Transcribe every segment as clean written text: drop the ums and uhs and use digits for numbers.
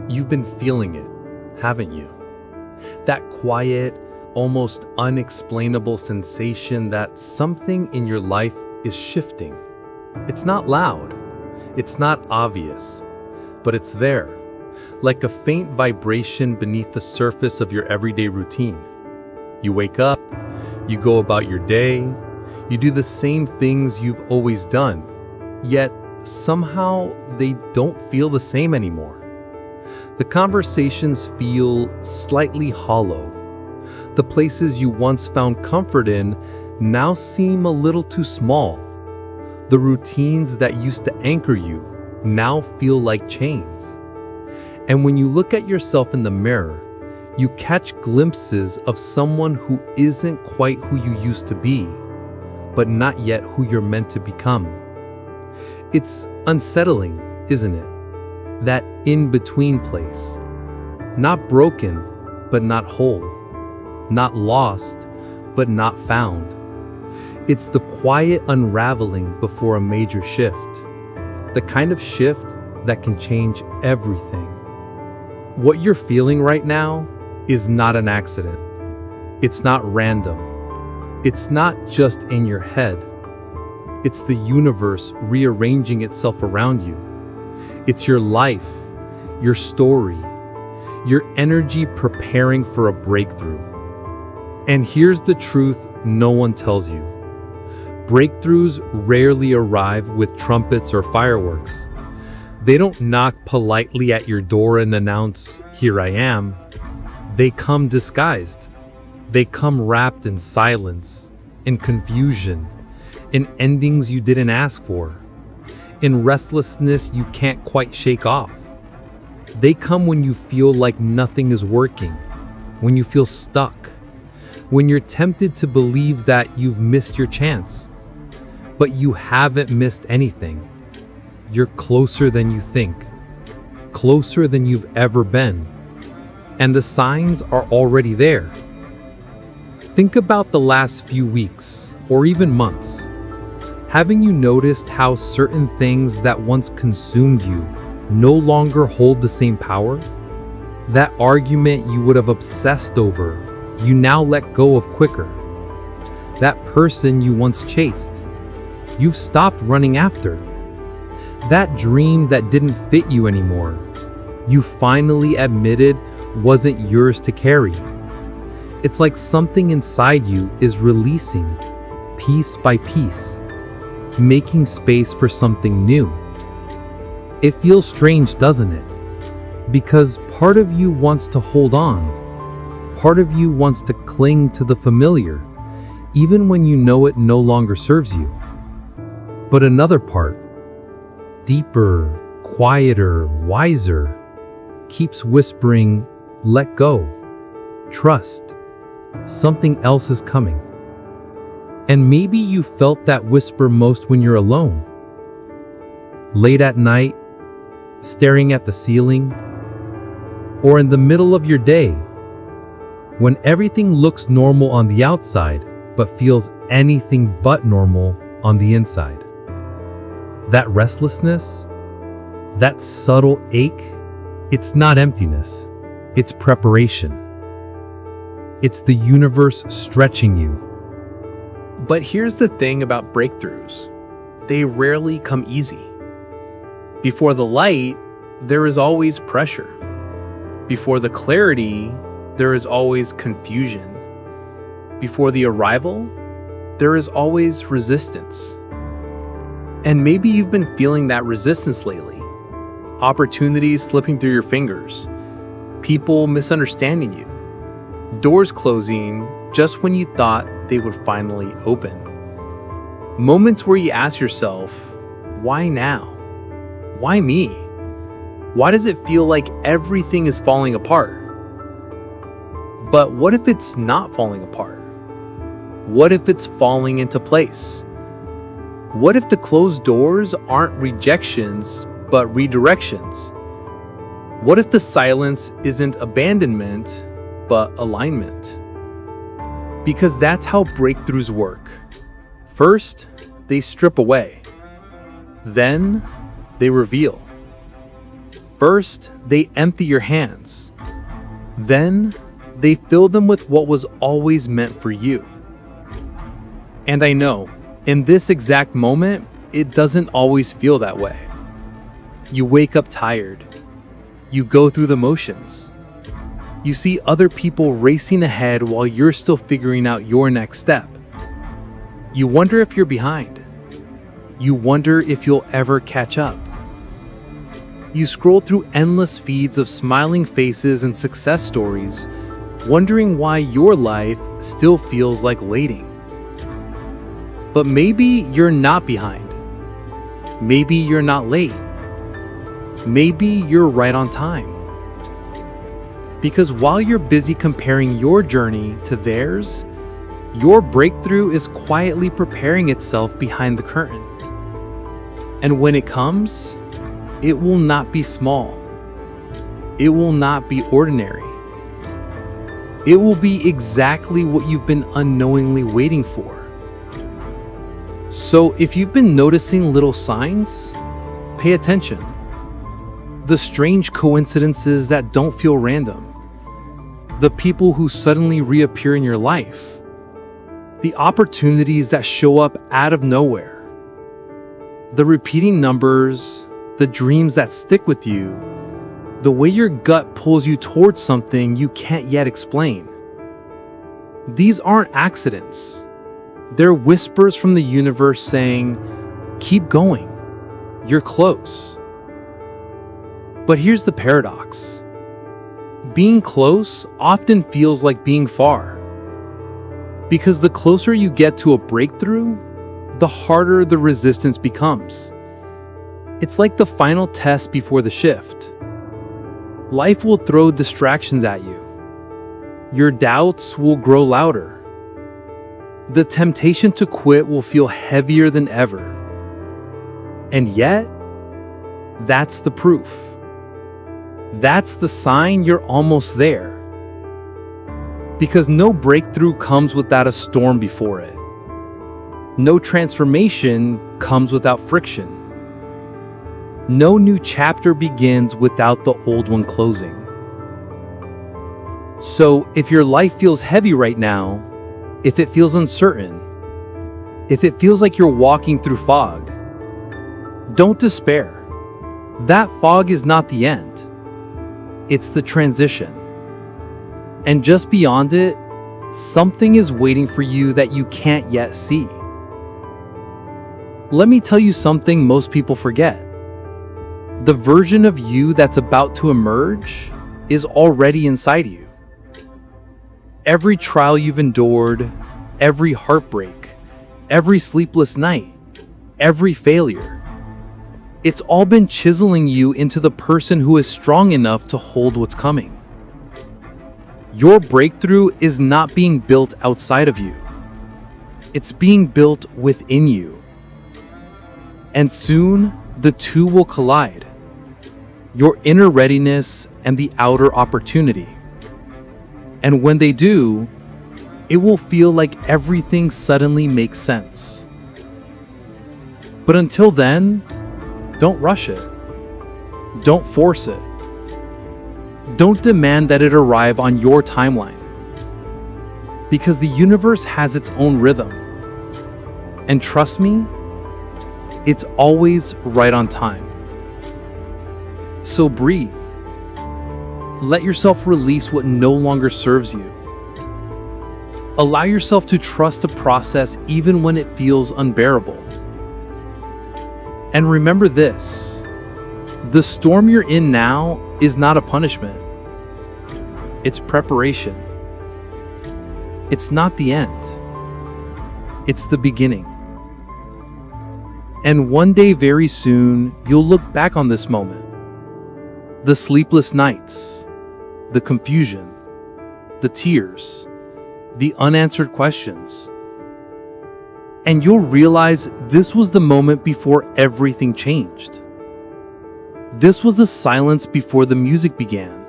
You've been feeling it, haven't you? That quiet, almost unexplainable sensation that something in your life is shifting. It's not loud, it's not obvious, but it's there, like a faint vibration beneath the surface of your everyday routine. You wake up, you go about your day, you do the same things you've always done, yet somehow they don't feel the same anymore. The conversations feel slightly hollow. The places you once found comfort in now seem a little too small. The routines that used to anchor you now feel like chains. And when you look at yourself in the mirror, you catch glimpses of someone who isn't quite who you used to be, but not yet who you're meant to become. It's unsettling, isn't it? That in-between place. Not broken, but not whole. Not lost, but not found. It's the quiet unraveling before a major shift. The kind of shift that can change everything. What you're feeling right now is not an accident. It's not random. It's not just in your head. It's the universe rearranging itself around you. It's your life, your story, your energy preparing for a breakthrough. And here's the truth no one tells you. Breakthroughs rarely arrive with trumpets or fireworks. They don't knock politely at your door and announce, "Here I am." They come disguised. They come wrapped in silence, in confusion, in endings you didn't ask for, in restlessness you can't quite shake off. They come when you feel like nothing is working, when you feel stuck, when you're tempted to believe that you've missed your chance. But you haven't missed anything. You're closer than you think, closer than you've ever been. And the signs are already there. Think about the last few weeks, or even months. Haven't you noticed how certain things that once consumed you no longer hold the same power? That argument you would have obsessed over, you now let go of quicker. That person you once chased, you've stopped running after. That dream that didn't fit you anymore, you finally admitted wasn't yours to carry. It's like something inside you is releasing, piece by piece, making space for something new. It feels strange, doesn't it? Because part of you wants to hold on. Part of you wants to cling to the familiar, even when you know it no longer serves you. But another part, deeper, quieter, wiser, keeps whispering, "Let go. Trust. Something else is coming." And maybe you felt that whisper most when you're alone. Late at night, staring at the ceiling, or in the middle of your day, when everything looks normal on the outside, but feels anything but normal on the inside. That restlessness, that subtle ache, it's not emptiness, it's preparation. It's the universe stretching you. But here's the thing about breakthroughs. They rarely come easy. Before the light, there is always pressure. Before the clarity, there is always confusion. Before the arrival, there is always resistance. And maybe you've been feeling that resistance lately. Opportunities slipping through your fingers. People misunderstanding you. Doors closing just when you thought they would finally open. Moments where you ask yourself, why now? Why me? Why does it feel like everything is falling apart? But what if it's not falling apart? What if it's falling into place? What if the closed doors aren't rejections, but redirections? What if the silence isn't abandonment, but alignment? Because that's how breakthroughs work. First, they strip away. Then, they reveal. First, they empty your hands. Then, they fill them with what was always meant for you. And I know, in this exact moment, it doesn't always feel that way. You wake up tired. You go through the motions. You see other people racing ahead while you're still figuring out your next step. You wonder if you're behind. You wonder if you'll ever catch up. You scroll through endless feeds of smiling faces and success stories, wondering why your life still feels like waiting. But maybe you're not behind. Maybe you're not late. Maybe you're right on time. Because while you're busy comparing your journey to theirs, your breakthrough is quietly preparing itself behind the curtain. And when it comes, it will not be small. It will not be ordinary. It will be exactly what you've been unknowingly waiting for. So if you've been noticing little signs, pay attention. The strange coincidences that don't feel random. The people who suddenly reappear in your life. The opportunities that show up out of nowhere. The repeating numbers, the dreams that stick with you, the way your gut pulls you towards something you can't yet explain. These aren't accidents. They're whispers from the universe saying, keep going, you're close. But here's the paradox. Being close often feels like being far. Because the closer you get to a breakthrough, the harder the resistance becomes. It's like the final test before the shift. Life will throw distractions at you. Your doubts will grow louder. The temptation to quit will feel heavier than ever. And yet, that's the proof. That's the sign you're almost there. Because no breakthrough comes without a storm before it. No transformation comes without friction. No new chapter begins without the old one closing. So if your life feels heavy right now, if it feels uncertain, if it feels like you're walking through fog, don't despair. That fog is not the end. It's the transition. And just beyond it, something is waiting for you that you can't yet see. Let me tell you something most people forget. The version of you that's about to emerge is already inside you. Every trial you've endured, every heartbreak, every sleepless night, every failure, it's all been chiseling you into the person who is strong enough to hold what's coming. Your breakthrough is not being built outside of you. It's being built within you. And soon, the two will collide. Your inner readiness and the outer opportunity. And when they do, it will feel like everything suddenly makes sense. But until then, don't rush it. Don't force it. Don't demand that it arrive on your timeline. Because the universe has its own rhythm. And trust me, it's always right on time. So breathe. Let yourself release what no longer serves you. Allow yourself to trust the process even when it feels unbearable. And remember this, the storm you're in now is not a punishment. It's preparation. It's not the end. It's the beginning. And one day very soon, you'll look back on this moment. The sleepless nights, the confusion, the tears, the unanswered questions. And you'll realize this was the moment before everything changed. This was the silence before the music began.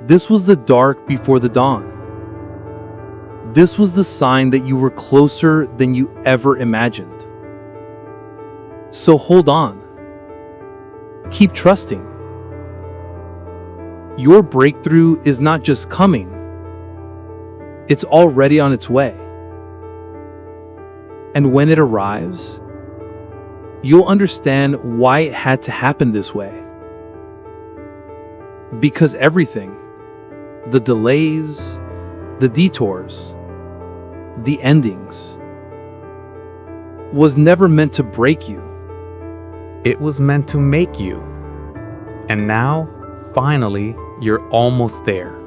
This was the dark before the dawn. This was the sign that you were closer than you ever imagined. So hold on. Keep trusting. Your breakthrough is not just coming, it's already on its way. And when it arrives, you'll understand why it had to happen this way. Because everything, the delays, the detours, the endings, was never meant to break you. It was meant to make you. And now, finally, you're almost there.